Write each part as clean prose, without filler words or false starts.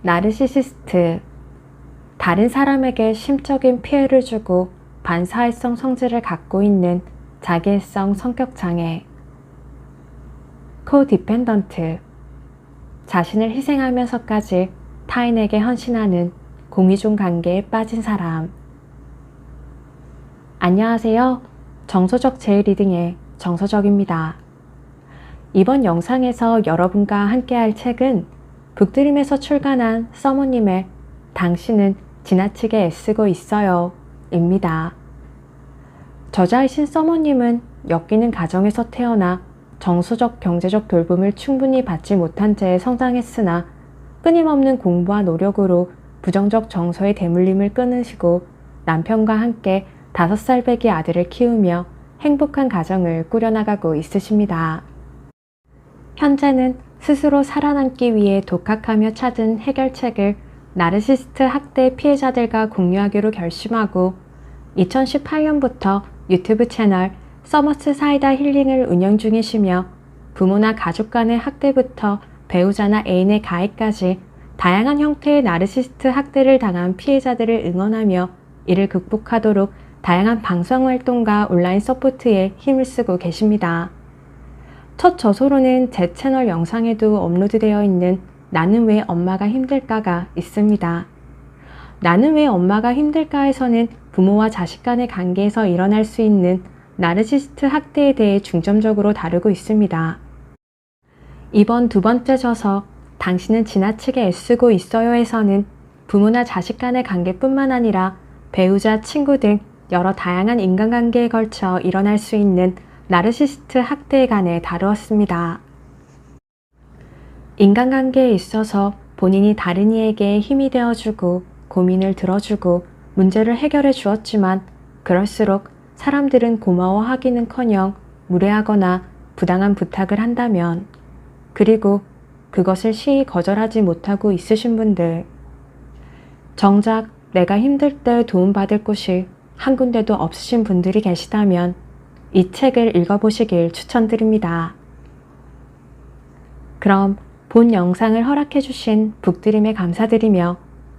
나르시시스트, 다른 사람에게 심적인 피해를 주고 반사회성 성질을 갖고 있는 자기애성 성격장애. 코디펜던트, 자신을 희생하면서까지 타인에게 헌신하는 공의중 관계에 빠진 사람. 안녕하세요. 정서적 재리딩의 정서적입니다. 이번 영상에서 여러분과 함께할 책은 북드림에서 출간한 서머님의 당신은 지나치게 애쓰고 있어요 입니다. 저자이신 서머님은 엮이는 가정에서 태어나 정서적 경제적 돌봄을 충분히 받지 못한 채 성장했으나 끊임없는 공부와 노력으로 부정적 정서의 대물림을 끊으시고 남편과 함께 5살 배기 아들을 키우며 행복한 가정을 꾸려나가고 있으십니다. 현재는 스스로 살아남기 위해 독학하며 찾은 해결책을 나르시스트 학대 피해자들과 공유하기로 결심하고 2018년부터 유튜브 채널 서머스 사이다 힐링을 운영 중이시며 부모나 가족 간의 학대부터 배우자나 애인의 가해까지 다양한 형태의 나르시스트 학대를 당한 피해자들을 응원하며 이를 극복하도록 다양한 방송활동과 온라인 서포트에 힘을 쓰고 계십니다. 첫 저서로는 제 채널 영상에도 업로드되어 있는 나는 왜 엄마가 힘들까가 있습니다. 나는 왜 엄마가 힘들까에서는 부모와 자식 간의 관계에서 일어날 수 있는 나르시스트 학대에 대해 중점적으로 다루고 있습니다. 이번 두 번째 저서 당신은 지나치게 애쓰고 있어요에서는 부모나 자식 간의 관계뿐만 아니라 배우자, 친구 등 여러 다양한 인간관계에 걸쳐 일어날 수 있는 나르시스트 학대에 관해 다루었습니다. 인간관계에 있어서 본인이 다른 이에게 힘이 되어주고 고민을 들어주고 문제를 해결해 주었지만 그럴수록 사람들은 고마워하기는커녕 무례하거나 부당한 부탁을 한다면, 그리고 그것을 시히 거절하지 못하고 있으신 분들, 정작 내가 힘들 때 도움받을 곳이 한 군데도 없으신 분들이 계시다면 이 책을 읽어보시길 추천드립니다. 그럼 본 영상을 허락해주신 북드림에 감사드리며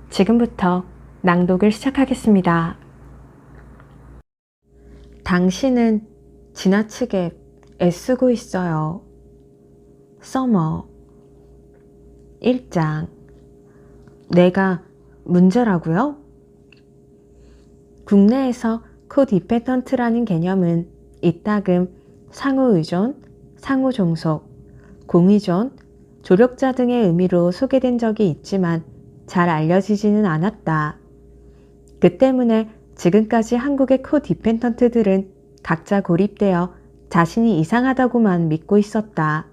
지금부터 낭독을 시작하겠습니다. 당신은 지나치게 애쓰고 있어요. 서머 1장. 내가 문제라고요? 국내에서 코디펜던트라는 개념은 이따금 상호의존, 상호종속, 공의존, 조력자 등의 의미로 소개된 적이 있지만 잘 알려지지는 않았다. 그 때문에 지금까지 한국의 코디펜던트들은 각자 고립되어 자신이 이상하다고만 믿고 있었다.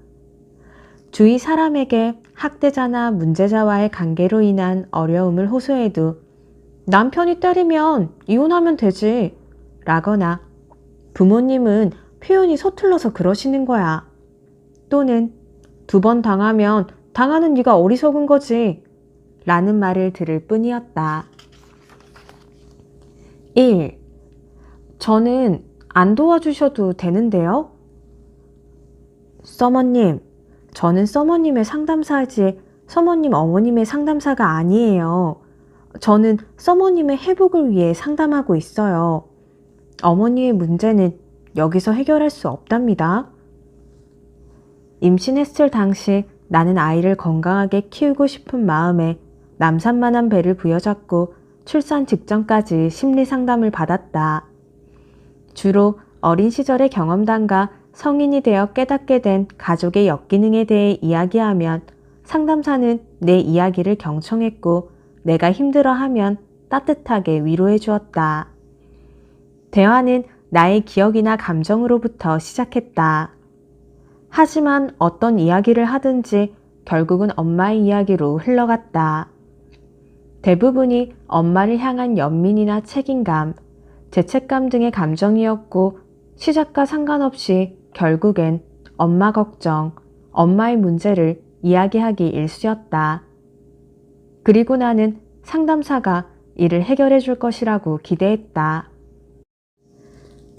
주위 사람에게 학대자나 문제자와의 관계로 인한 어려움을 호소해도 남편이 때리면 이혼하면 되지 라거나 부모님은 표현이 서툴러서 그러시는 거야. 또는 2번 당하면 당하는 네가 어리석은 거지 라는 말을 들을 뿐이었다. 1. 저는 안 도와주셔도 되는데요? 서머님, 저는 서머님의 상담사지 서머님 어머님의 상담사가 아니에요. 저는 서머님의 회복을 위해 상담하고 있어요. 어머니의 문제는 여기서 해결할 수 없답니다. 임신했을 당시 나는 아이를 건강하게 키우고 싶은 마음에 남산만한 배를 부여잡고 출산 직전까지 심리 상담을 받았다. 주로 어린 시절의 경험담과 성인이 되어 깨닫게 된 가족의 역기능에 대해 이야기하면 상담사는 내 이야기를 경청했고 내가 힘들어하면 따뜻하게 위로해 주었다. 대화는 나의 기억이나 감정으로부터 시작했다. 하지만 어떤 이야기를 하든지 결국은 엄마의 이야기로 흘러갔다. 대부분이 엄마를 향한 연민이나 책임감, 죄책감 등의 감정이었고 시작과 상관없이 결국엔 엄마 걱정, 엄마의 문제를 이야기하기 일쑤였다. 그리고 나는 상담사가 이를 해결해 줄 것이라고 기대했다.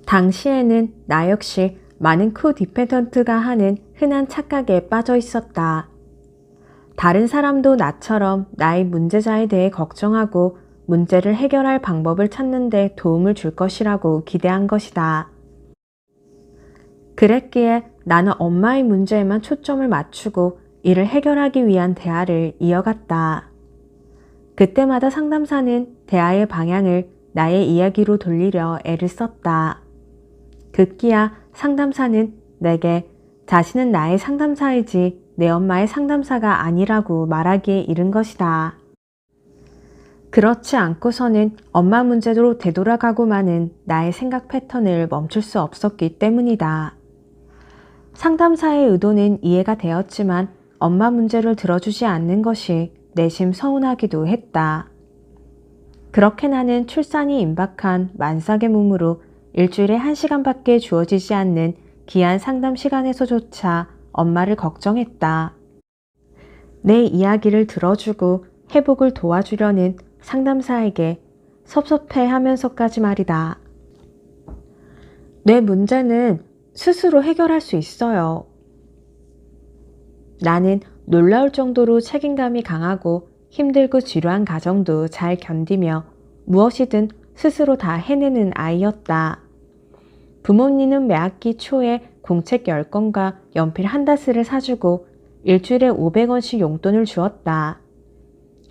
당시에는 나 역시 많은 코디펜던트가 하는 흔한 착각에 빠져 있었다. 다른 사람도 나처럼 나의 문제자에 대해 걱정하고 문제를 해결할 방법을 찾는 데 도움을 줄 것이라고 기대한 것이다. 그랬기에 나는 엄마의 문제에만 초점을 맞추고 이를 해결하기 위한 대화를 이어갔다. 그때마다 상담사는 대화의 방향을 나의 이야기로 돌리려 애를 썼다. 급기야 상담사는 내게 자신은 나의 상담사이지 내 엄마의 상담사가 아니라고 말하기에 이른 것이다. 그렇지 않고서는 엄마 문제로 되돌아가고 마는 나의 생각 패턴을 멈출 수 없었기 때문이다. 상담사의 의도는 이해가 되었지만 엄마 문제를 들어주지 않는 것이 내심 서운하기도 했다. 그렇게 나는 출산이 임박한 만삭의 몸으로 일주일에 1시간밖에 주어지지 않는 귀한 상담 시간에서조차 엄마를 걱정했다. 내 이야기를 들어주고 회복을 도와주려는 상담사에게 섭섭해하면서까지 말이다. 내 문제는 스스로 해결할 수 있어요. 나는 놀라울 정도로 책임감이 강하고 힘들고 지루한 가정도 잘 견디며 무엇이든 스스로 다 해내는 아이였다. 부모님은 매학기 초에 공책 10권과 연필 1다스를 사주고 일주일에 500원씩 용돈을 주었다.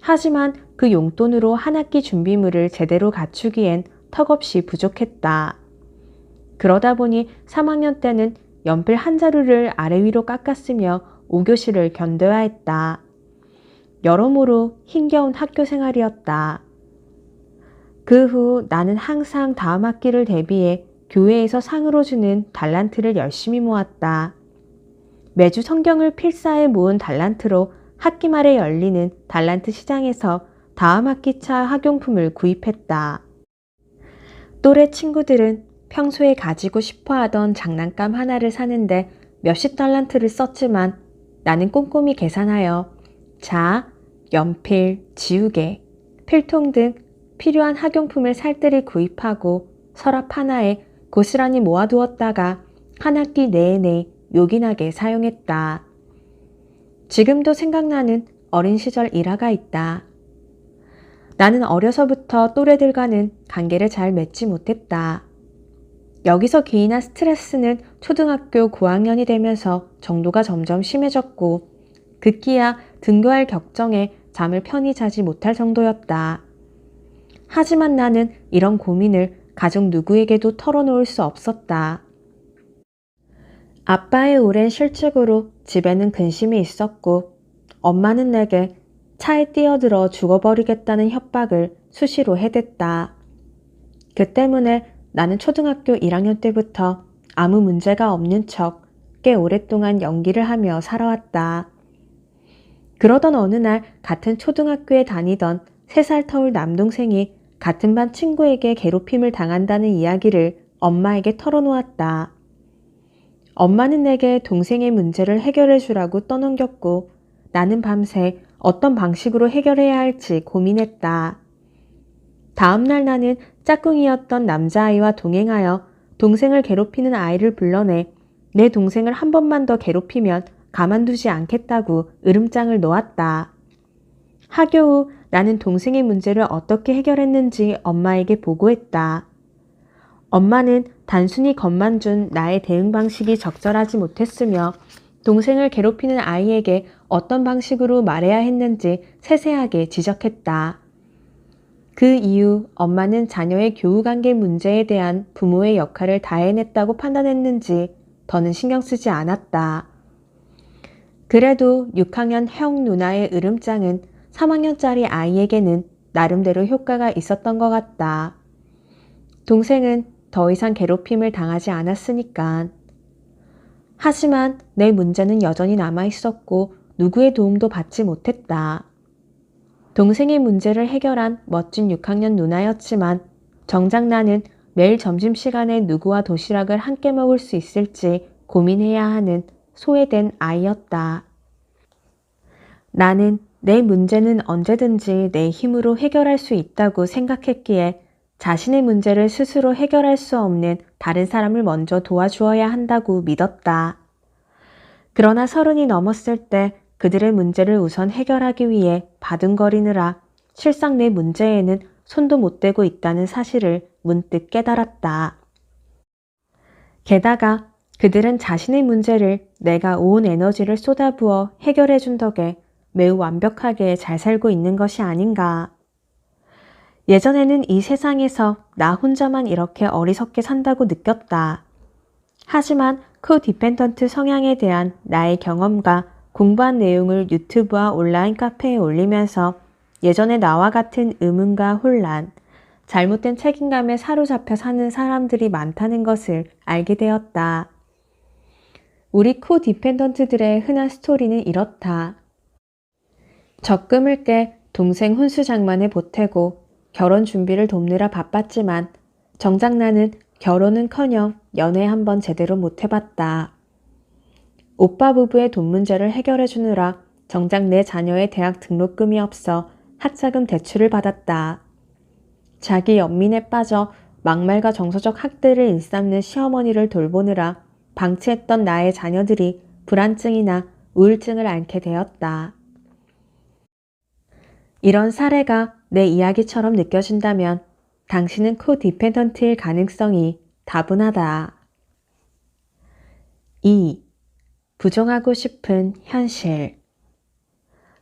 하지만 그 용돈으로 한 학기 준비물을 제대로 갖추기엔 턱없이 부족했다. 그러다 보니 3학년 때는 연필 한 자루를 아래 위로 깎았으며 5교시를 견뎌야 했다. 여러모로 힘겨운 학교 생활이었다. 그 후 나는 항상 다음 학기를 대비해 교회에서 상으로 주는 달란트를 열심히 모았다. 매주 성경을 필사해 모은 달란트로 학기 말에 열리는 달란트 시장에서 다음 학기차 학용품을 구입했다. 또래 친구들은 평소에 가지고 싶어 하던 장난감 하나를 사는데 몇십 달란트를 썼지만 나는 꼼꼼히 계산하여 자, 연필, 지우개, 필통 등 필요한 학용품을 살뜰히 구입하고 서랍 하나에 고스란히 모아두었다가 한 학기 내내 요긴하게 사용했다. 지금도 생각나는 어린 시절 일화가 있다. 나는 어려서부터 또래들과는 관계를 잘 맺지 못했다. 여기서 기인한 스트레스는 초등학교 고학년이 되면서 정도가 점점 심해졌고 급기야 등교할 격정에 잠을 편히 자지 못할 정도였다. 하지만 나는 이런 고민을 가족 누구에게도 털어놓을 수 없었다. 아빠의 오랜 실직으로 집에는 근심이 있었고 엄마는 내게 차에 뛰어들어 죽어버리겠다는 협박을 수시로 해댔다. 그 때문에 나는 초등학교 1학년 때부터 아무 문제가 없는 척 꽤 오랫동안 연기를 하며 살아왔다. 그러던 어느 날 같은 초등학교에 다니던 3살 터울 남동생이 같은 반 친구에게 괴롭힘을 당한다는 이야기를 엄마에게 털어놓았다. 엄마는 내게 동생의 문제를 해결해 주라고 떠넘겼고 나는 밤새 어떤 방식으로 해결해야 할지 고민했다. 다음날 나는 짝꿍이었던 남자아이와 동행하여 동생을 괴롭히는 아이를 불러내 내 동생을 한 번만 더 괴롭히면 가만두지 않겠다고 으름장을 놓았다. 하교 후 나는 동생의 문제를 어떻게 해결했는지 엄마에게 보고했다. 엄마는 단순히 겁만 준 나의 대응 방식이 적절하지 못했으며 동생을 괴롭히는 아이에게 어떤 방식으로 말해야 했는지 세세하게 지적했다. 그 이후 엄마는 자녀의 교우관계 문제에 대한 부모의 역할을 다 해냈다고 판단했는지 더는 신경 쓰지 않았다. 그래도 6학년 형 누나의 으름장은 3학년짜리 아이에게는 나름대로 효과가 있었던 것 같다. 동생은 더 이상 괴롭힘을 당하지 않았으니까. 하지만 내 문제는 여전히 남아있었고 누구의 도움도 받지 못했다. 동생의 문제를 해결한 멋진 6학년 누나였지만 정작 나는 매일 점심시간에 누구와 도시락을 함께 먹을 수 있을지 고민해야 하는 소외된 아이였다. 나는 내 문제는 언제든지 내 힘으로 해결할 수 있다고 생각했기에 자신의 문제를 스스로 해결할 수 없는 다른 사람을 먼저 도와주어야 한다고 믿었다. 그러나 30이 넘었을 때 그들의 문제를 우선 해결하기 위해 바둥거리느라 실상 내 문제에는 손도 못 대고 있다는 사실을 문득 깨달았다. 게다가 그들은 자신의 문제를 내가 온 에너지를 쏟아부어 해결해 준 덕에 매우 완벽하게 잘 살고 있는 것이 아닌가. 예전에는 이 세상에서 나 혼자만 이렇게 어리석게 산다고 느꼈다. 하지만 코디펜던트 성향에 대한 나의 경험과 공부한 내용을 유튜브와 온라인 카페에 올리면서 예전의 나와 같은 의문과 혼란, 잘못된 책임감에 사로잡혀 사는 사람들이 많다는 것을 알게 되었다. 우리 코디펜던트들의 흔한 스토리는 이렇다. 적금을 깨 동생 혼수 장만에 보태고 결혼 준비를 돕느라 바빴지만 정작 나는 결혼은커녕 연애 한번 제대로 못 해봤다. 오빠 부부의 돈 문제를 해결해 주느라 정작 내 자녀의 대학 등록금이 없어 학자금 대출을 받았다. 자기 연민에 빠져 막말과 정서적 학대를 일삼는 시어머니를 돌보느라 방치했던 나의 자녀들이 불안증이나 우울증을 앓게 되었다. 이런 사례가 내 이야기처럼 느껴진다면 당신은 코디펜던트일 가능성이 다분하다. 2. 부정하고 싶은 현실.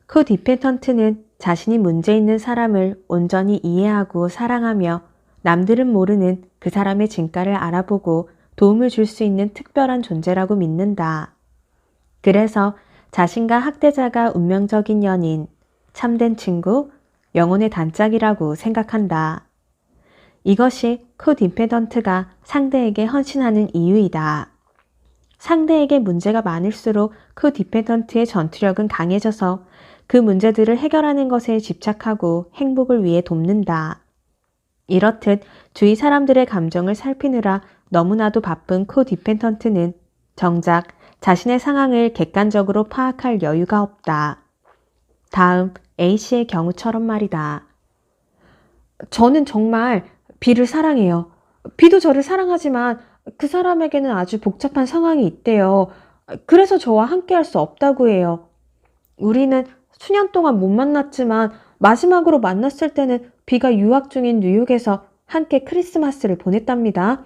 코디펜던트는 자신이 문제 있는 사람을 온전히 이해하고 사랑하며 남들은 모르는 그 사람의 진가를 알아보고 도움을 줄 수 있는 특별한 존재라고 믿는다. 그래서 자신과 학대자가 운명적인 연인, 참된 친구, 영혼의 단짝이라고 생각한다. 이것이 코디펜던트가 상대에게 헌신하는 이유이다. 상대에게 문제가 많을수록 코디펜던트의 전투력은 강해져서 그 문제들을 해결하는 것에 집착하고 행복을 위해 돕는다. 이렇듯 주위 사람들의 감정을 살피느라 너무나도 바쁜 코디펜던트는 정작 자신의 상황을 객관적으로 파악할 여유가 없다. 다음 A씨의 경우처럼 말이다. 저는 정말 B를 사랑해요. B도 저를 사랑하지만 그 사람에게는 아주 복잡한 상황이 있대요. 그래서 저와 함께할 수 없다고 해요. 우리는 수년 동안 못 만났지만 마지막으로 만났을 때는 B가 유학 중인 뉴욕에서 함께 크리스마스를 보냈답니다.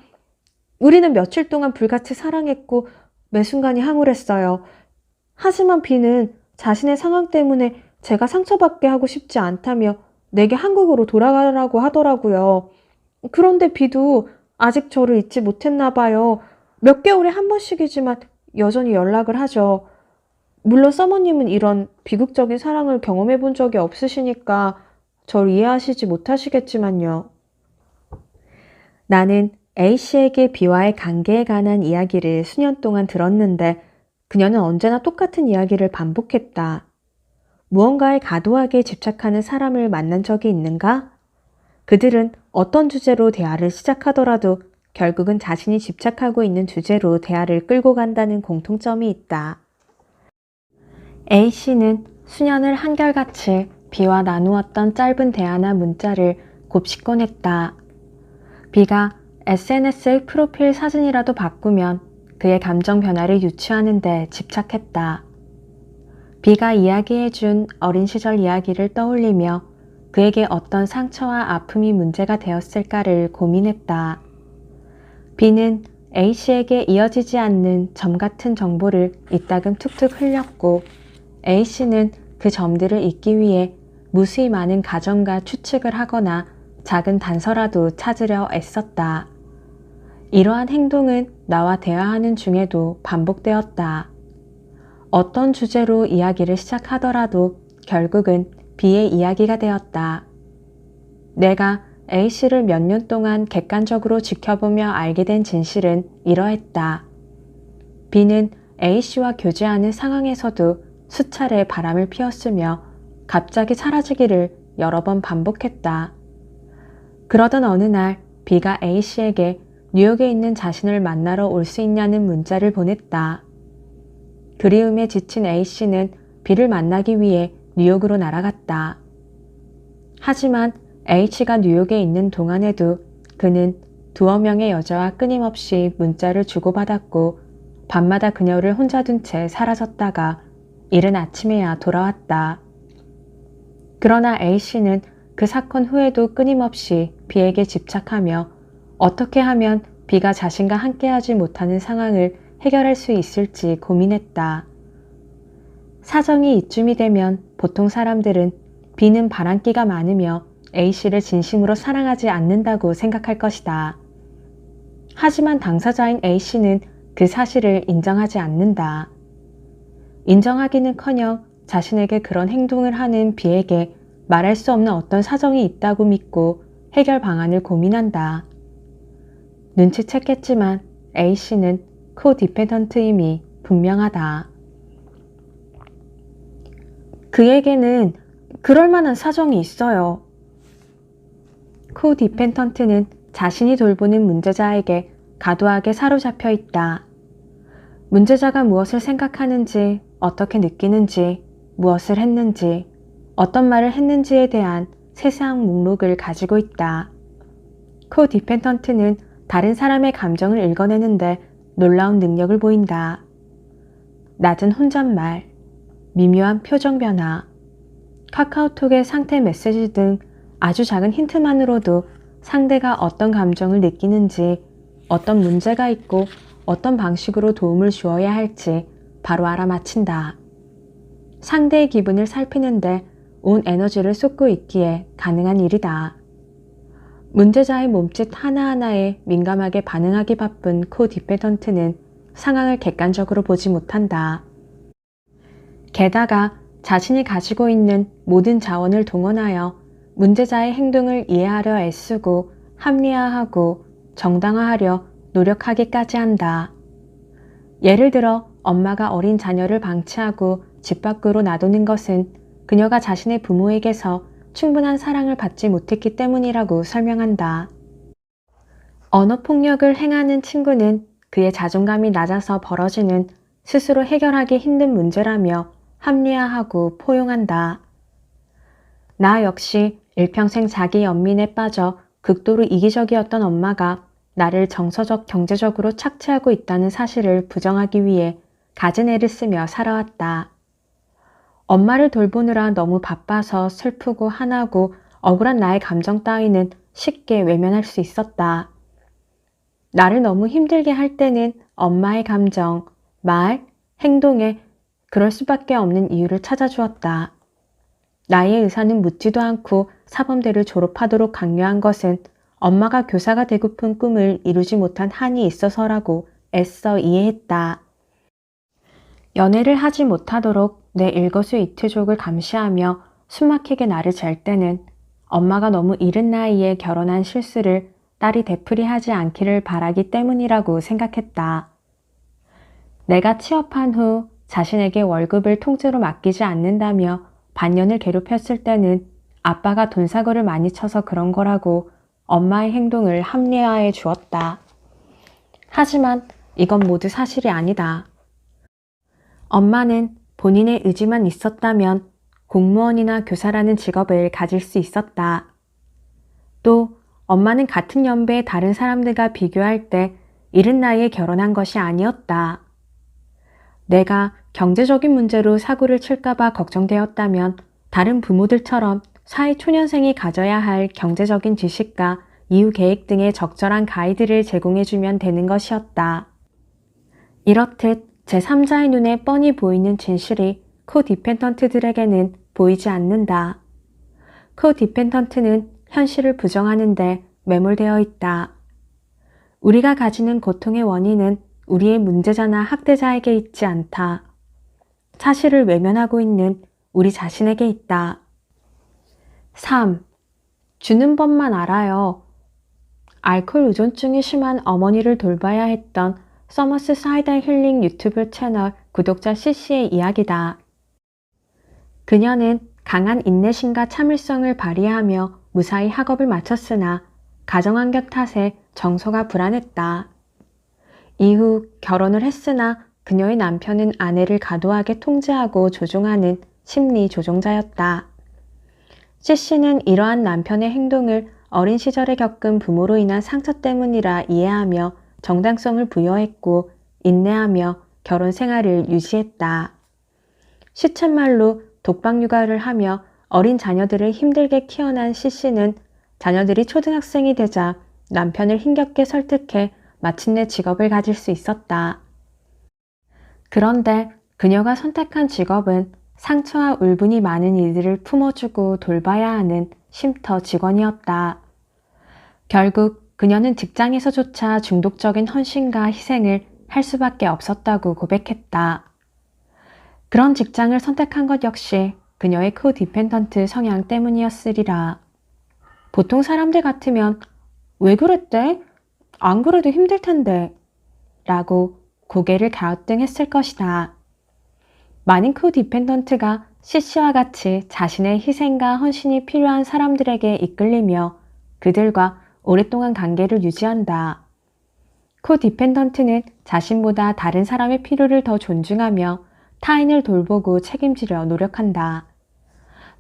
우리는 며칠 동안 불같이 사랑했고 매 순간이 황홀했어요. 하지만 B는 자신의 상황 때문에 제가 상처받게 하고 싶지 않다며 내게 한국으로 돌아가라고 하더라고요. 그런데 B도 아직 저를 잊지 못했나 봐요. 몇 개월에 한 번씩이지만 여전히 연락을 하죠. 물론 서머님은 이런 비극적인 사랑을 경험해 본 적이 없으시니까 절 이해하시지 못하시겠지만요. 나는 A씨에게 B와의 관계에 관한 이야기를 수년 동안 들었는데 그녀는 언제나 똑같은 이야기를 반복했다. 무언가에 과도하게 집착하는 사람을 만난 적이 있는가? 그들은 어떤 주제로 대화를 시작하더라도 결국은 자신이 집착하고 있는 주제로 대화를 끌고 간다는 공통점이 있다. A씨는 수년을 한결같이 B와 나누었던 짧은 대화나 문자를 곱씹곤 했다. B가 SNS의 프로필 사진이라도 바꾸면 그의 감정 변화를 유추하는 데 집착했다. B가 이야기해준 어린 시절 이야기를 떠올리며 그에게 어떤 상처와 아픔이 문제가 되었을까를 고민했다. B는 A씨에게 이어지지 않는 점 같은 정보를 이따금 툭툭 흘렸고 A씨는 그 점들을 잊기 위해 무수히 많은 가정과 추측을 하거나 작은 단서라도 찾으려 애썼다. 이러한 행동은 나와 대화하는 중에도 반복되었다. 어떤 주제로 이야기를 시작하더라도 결국은 B의 이야기가 되었다. 내가 A씨를 몇 년 동안 객관적으로 지켜보며 알게 된 진실은 이러했다. B는 A씨와 교제하는 상황에서도 수차례 바람을 피웠으며 갑자기 사라지기를 여러 번 반복했다. 그러던 어느 날 B가 A씨에게 뉴욕에 있는 자신을 만나러 올 수 있냐는 문자를 보냈다. 그리움에 지친 A씨는 B를 만나기 위해 뉴욕으로 날아갔다. 하지만 H가 뉴욕에 있는 동안에도 그는 두어 명의 여자와 끊임없이 문자를 주고받았고 밤마다 그녀를 혼자 둔 채 사라졌다가 이른 아침에야 돌아왔다. 그러나 A씨는 그 사건 후에도 끊임없이 B에게 집착하며 어떻게 하면 B가 자신과 함께하지 못하는 상황을 해결할 수 있을지 고민했다. 사정이 이쯤이 되면 보통 사람들은 B는 바람기가 많으며 A씨를 진심으로 사랑하지 않는다고 생각할 것이다. 하지만 당사자인 A씨는 그 사실을 인정하지 않는다. 인정하기는커녕 자신에게 그런 행동을 하는 B에게 말할 수 없는 어떤 사정이 있다고 믿고 해결 방안을 고민한다. 눈치챘겠지만 A씨는 코디펜던트임이 분명하다. 그에게는 그럴 만한 사정이 있어요. 코디펜던트는 자신이 돌보는 문제자에게 과도하게 사로잡혀 있다. 문제자가 무엇을 생각하는지, 어떻게 느끼는지, 무엇을 했는지, 어떤 말을 했는지에 대한 세세한 목록을 가지고 있다. 코디펜던트는 다른 사람의 감정을 읽어내는데 놀라운 능력을 보인다. 낮은 혼잣말, 미묘한 표정 변화, 카카오톡의 상태 메시지 등 아주 작은 힌트만으로도 상대가 어떤 감정을 느끼는지, 어떤 문제가 있고 어떤 방식으로 도움을 주어야 할지 바로 알아맞힌다. 상대의 기분을 살피는데 온 에너지를 쏟고 있기에 가능한 일이다. 문제자의 몸짓 하나하나에 민감하게 반응하기 바쁜 코디펜던트는 상황을 객관적으로 보지 못한다. 게다가 자신이 가지고 있는 모든 자원을 동원하여 문제자의 행동을 이해하려 애쓰고 합리화하고 정당화하려 노력하기까지 한다. 예를 들어 엄마가 어린 자녀를 방치하고 집 밖으로 놔두는 것은 그녀가 자신의 부모에게서 충분한 사랑을 받지 못했기 때문이라고 설명한다. 언어폭력을 행하는 친구는 그의 자존감이 낮아서 벌어지는 스스로 해결하기 힘든 문제라며 합리화하고 포용한다. 나 역시 일평생 자기 연민에 빠져 극도로 이기적이었던 엄마가 나를 정서적, 경제적으로 착취하고 있다는 사실을 부정하기 위해 갖은 애를 쓰며 살아왔다. 엄마를 돌보느라 너무 바빠서 슬프고 화나고 억울한 나의 감정 따위는 쉽게 외면할 수 있었다. 나를 너무 힘들게 할 때는 엄마의 감정, 말, 행동에 그럴 수밖에 없는 이유를 찾아주었다. 나의 의사는 묻지도 않고 사범대를 졸업하도록 강요한 것은 엄마가 교사가 되고픈 꿈을 이루지 못한 한이 있어서라고 애써 이해했다. 연애를 하지 못하도록 내 일거수이투족을 감시하며 숨막히게 나를 잴 때는 엄마가 너무 이른 나이에 결혼한 실수를 딸이 되풀이하지 않기를 바라기 때문이라고 생각했다. 내가 취업한 후 자신에게 월급을 통째로 맡기지 않는다며 반년을 괴롭혔을 때는 아빠가 돈사고를 많이 쳐서 그런 거라고 엄마의 행동을 합리화해 주었다. 하지만 이건 모두 사실이 아니다. 엄마는 본인의 의지만 있었다면 공무원이나 교사라는 직업을 가질 수 있었다. 또 엄마는 같은 연배의 다른 사람들과 비교할 때 이른 나이에 결혼한 것이 아니었다. 내가 경제적인 문제로 사고를 칠까봐 걱정되었다면 다른 부모들처럼 사회초년생이 가져야 할 경제적인 지식과 이후 계획 등의 적절한 가이드를 제공해주면 되는 것이었다. 이렇듯 제3자의 눈에 뻔히 보이는 진실이 코디펜던트들에게는 보이지 않는다. 코디펜던트는 현실을 부정하는데 매몰되어 있다. 우리가 가지는 고통의 원인은 우리의 문제자나 학대자에게 있지 않다. 사실을 외면하고 있는 우리 자신에게 있다. 3. 주는 법만 알아요. 알코올 의존증이 심한 어머니를 돌봐야 했던 서머스 사이다 힐링 유튜브 채널 구독자 CC의 이야기다. 그녀는 강한 인내심과 참을성을 발휘하며 무사히 학업을 마쳤으나 가정환경 탓에 정서가 불안했다. 이후 결혼을 했으나 그녀의 남편은 아내를 과도하게 통제하고 조종하는 심리 조종자였다. CC는 이러한 남편의 행동을 어린 시절에 겪은 부모로 인한 상처 때문이라 이해하며 정당성을 부여했고 인내하며 결혼 생활을 유지했다. 시쳇말로 독박 육아를 하며 어린 자녀들을 힘들게 키워난 C씨는 자녀들이 초등학생이 되자 남편을 힘겹게 설득해 마침내 직업을 가질 수 있었다. 그런데 그녀가 선택한 직업은 상처와 울분이 많은 이들을 품어주고 돌봐야 하는 쉼터 직원이었다. 결국 그녀는 직장에서조차 중독적인 헌신과 희생을 할 수밖에 없었다고 고백했다. 그런 직장을 선택한 것 역시 그녀의 코디펜던트 성향 때문이었으리라. 보통 사람들 같으면 왜 그랬대? 안 그래도 힘들 텐데 라고 고개를 갸우뚱했을 것이다. 많은 코디펜던트가 C씨와 같이 자신의 희생과 헌신이 필요한 사람들에게 이끌리며 그들과 오랫동안 관계를 유지한다. 코디펜던트는 자신보다 다른 사람의 필요를 더 존중하며 타인을 돌보고 책임지려 노력한다.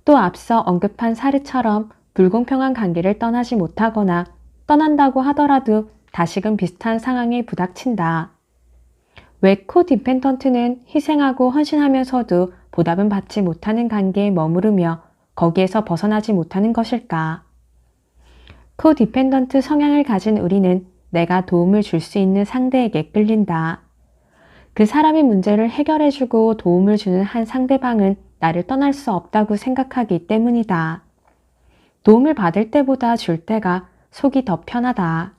또 앞서 언급한 사르처럼 불공평한 관계를 떠나지 못하거나 떠난다고 하더라도 다시금 비슷한 상황에 부닥친다. 왜 코디펜던트는 희생하고 헌신하면서도 보답은 받지 못하는 관계에 머무르며 거기에서 벗어나지 못하는 것일까? 코디펜던트 성향을 가진 우리는 내가 도움을 줄 수 있는 상대에게 끌린다. 그 사람의 문제를 해결해주고 도움을 주는 한 상대방은 나를 떠날 수 없다고 생각하기 때문이다. 도움을 받을 때보다 줄 때가 속이 더 편하다.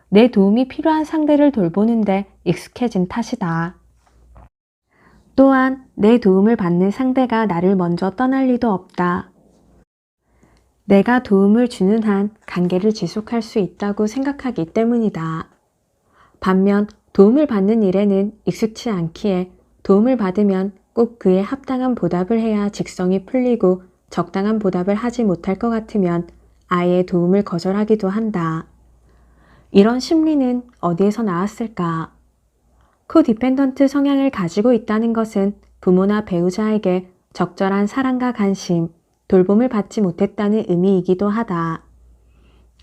내 도움이 필요한 상대를 돌보는데 익숙해진 탓이다. 또한 내 도움을 받는 상대가 나를 먼저 떠날 리도 없다. 내가 도움을 주는 한 관계를 지속할 수 있다고 생각하기 때문이다. 반면 도움을 받는 일에는 익숙치 않기에 도움을 받으면 꼭 그에 합당한 보답을 해야 직성이 풀리고 적당한 보답을 하지 못할 것 같으면 아예 도움을 거절하기도 한다. 이런 심리는 어디에서 나왔을까? 코디펜던트 성향을 가지고 있다는 것은 부모나 배우자에게 적절한 사랑과 관심, 돌봄을 받지 못했다는 의미이기도 하다.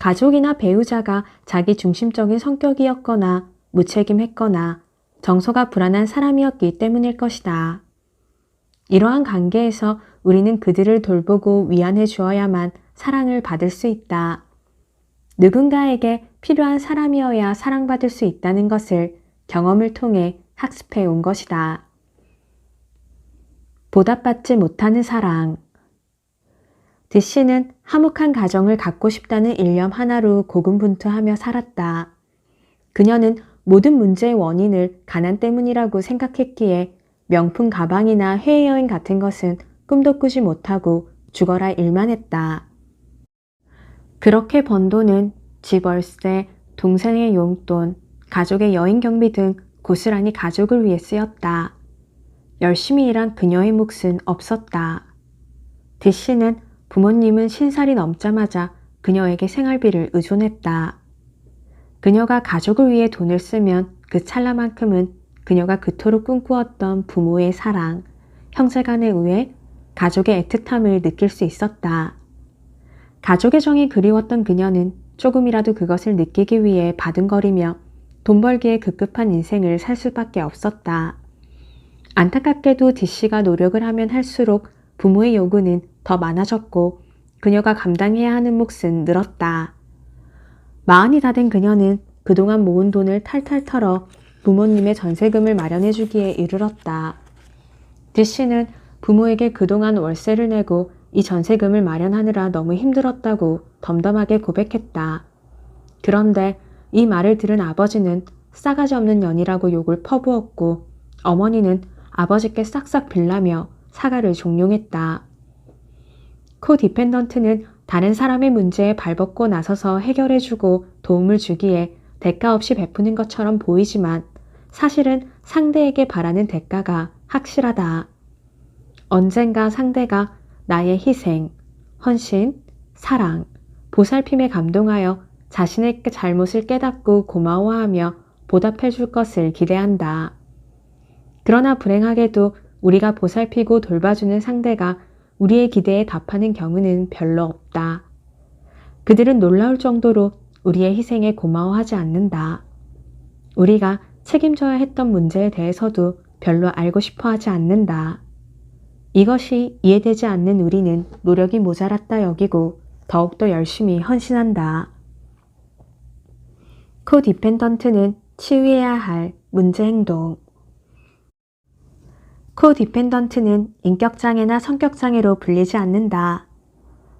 가족이나 배우자가 자기 중심적인 성격이었거나 무책임했거나 정서가 불안한 사람이었기 때문일 것이다. 이러한 관계에서 우리는 그들을 돌보고 위안해 주어야만 사랑을 받을 수 있다. 누군가에게 필요한 사람이어야 사랑받을 수 있다는 것을 경험을 통해 학습해 온 것이다. 보답받지 못하는 사랑. D씨는 화목한 가정을 갖고 싶다는 일념 하나로 고군분투하며 살았다. 그녀는 모든 문제의 원인을 가난 때문이라고 생각했기에 명품 가방이나 해외여행 같은 것은 꿈도 꾸지 못하고 죽어라 일만 했다. 그렇게 번 돈은 집 월세, 동생의 용돈, 가족의 여행 경비 등 고스란히 가족을 위해 쓰였다. 열심히 일한 그녀의 몫은 없었다. D씨는 부모님은 50살이 넘자마자 그녀에게 생활비를 의존했다. 그녀가 가족을 위해 돈을 쓰면 그 찰나만큼은 그녀가 그토록 꿈꾸었던 부모의 사랑, 형제간의 우애, 가족의 애틋함을 느낄 수 있었다. 가족의 정이 그리웠던 그녀는 조금이라도 그것을 느끼기 위해 바둥거리며 돈 벌기에 급급한 인생을 살 수밖에 없었다. 안타깝게도 D씨가 노력을 하면 할수록 부모의 요구는 더 많아졌고 그녀가 감당해야 하는 몫은 늘었다. 마흔이 다 된 그녀는 그동안 모은 돈을 탈탈 털어 부모님의 전세금을 마련해 주기에 이르렀다. D씨는 부모에게 그동안 월세를 내고 이 전세금을 마련하느라 너무 힘들었다고 덤덤하게 고백했다. 그런데 이 말을 들은 아버지는 싸가지 없는 년이라고 욕을 퍼부었고 어머니는 아버지께 싹싹 빌라며 사과를 종용했다. 코디펜던트는 다른 사람의 문제에 발벗고 나서서 해결해주고 도움을 주기에 대가 없이 베푸는 것처럼 보이지만 사실은 상대에게 바라는 대가가 확실하다. 언젠가 상대가 나의 희생, 헌신, 사랑, 보살핌에 감동하여 자신의 잘못을 깨닫고 고마워하며 보답해 줄 것을 기대한다. 그러나 불행하게도 우리가 보살피고 돌봐주는 상대가 우리의 기대에 답하는 경우는 별로 없다. 그들은 놀라울 정도로 우리의 희생에 고마워하지 않는다. 우리가 책임져야 했던 문제에 대해서도 별로 알고 싶어 하지 않는다. 이것이 이해되지 않는 우리는 노력이 모자랐다 여기고 더욱더 열심히 헌신한다. 코디펜던트는 치유해야 할 문제 행동. 코디펜던트는 인격장애나 성격장애로 불리지 않는다.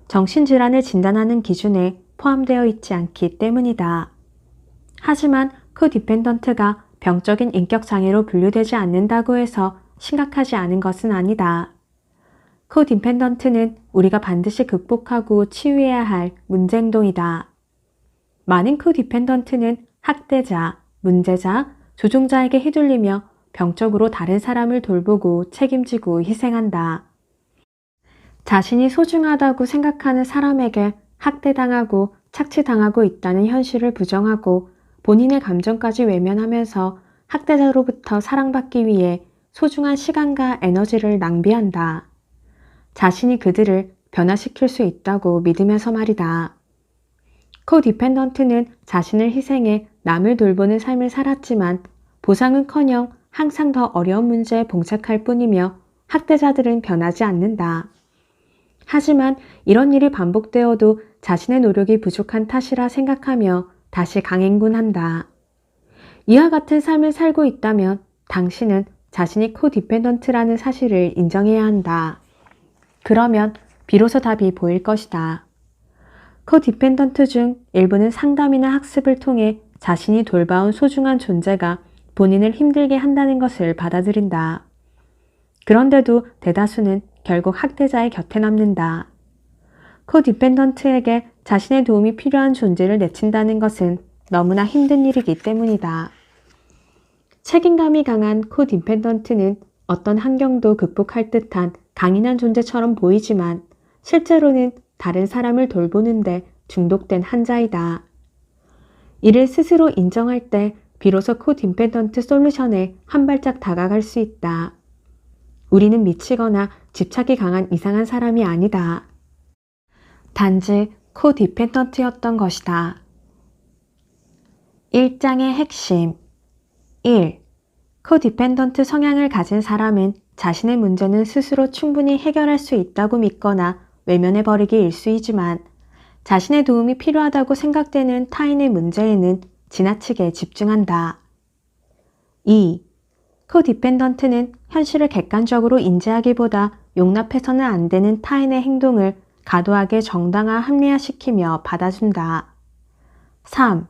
정신질환을 진단하는 기준에 포함되어 있지 않기 때문이다. 하지만 코디펜던트가 병적인 인격장애로 분류되지 않는다고 해서 심각하지 않은 것은 아니다. 코디펜던트는 우리가 반드시 극복하고 치유해야 할 문제 행동이다. 많은 코디펜던트는 학대자, 문제자, 조종자에게 휘둘리며 병적으로 다른 사람을 돌보고 책임지고 희생한다. 자신이 소중하다고 생각하는 사람에게 학대당하고 착취당하고 있다는 현실을 부정하고 본인의 감정까지 외면하면서 학대자로부터 사랑받기 위해 소중한 시간과 에너지를 낭비한다. 자신이 그들을 변화시킬 수 있다고 믿으면서 말이다. 코디펜던트는 자신을 희생해 남을 돌보는 삶을 살았지만 보상은커녕 항상 더 어려운 문제에 봉착할 뿐이며 학대자들은 변하지 않는다. 하지만 이런 일이 반복되어도 자신의 노력이 부족한 탓이라 생각하며 다시 강행군한다. 이와 같은 삶을 살고 있다면 당신은 자신이 코디펜던트라는 사실을 인정해야 한다. 그러면 비로소 답이 보일 것이다. 코디펜던트 중 일부는 상담이나 학습을 통해 자신이 돌봐온 소중한 존재가 본인을 힘들게 한다는 것을 받아들인다. 그런데도 대다수는 결국 학대자의 곁에 남는다. 코디펜던트에게 자신의 도움이 필요한 존재를 내친다는 것은 너무나 힘든 일이기 때문이다. 책임감이 강한 코디펜던트는 어떤 환경도 극복할 듯한 강인한 존재처럼 보이지만 실제로는 다른 사람을 돌보는데 중독된 한자이다. 이를 스스로 인정할 때 비로소 코디펜던트 솔루션에 한 발짝 다가갈 수 있다. 우리는 미치거나 집착이 강한 이상한 사람이 아니다. 단지 코디펜던트였던 것이다. 1장의 핵심 1. 코디펜던트 성향을 가진 사람은 자신의 문제는 스스로 충분히 해결할 수 있다고 믿거나 외면해버리기 일쑤이지만 자신의 도움이 필요하다고 생각되는 타인의 문제에는 지나치게 집중한다. 2. 코디펜던트는 현실을 객관적으로 인지하기보다 용납해서는 안 되는 타인의 행동을 과도하게 정당화 합리화시키며 받아준다. 3.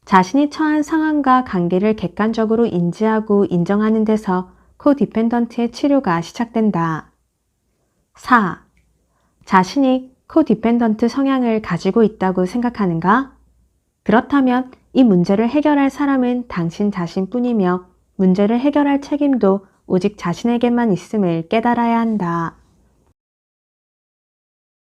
자신이 처한 상황과 관계를 객관적으로 인지하고 인정하는 데서 코디펜던트의 치료가 시작된다. 4. 자신이 코디펜던트 성향을 가지고 있다고 생각하는가? 그렇다면 이 문제를 해결할 사람은 당신 자신뿐이며 문제를 해결할 책임도 오직 자신에게만 있음을 깨달아야 한다.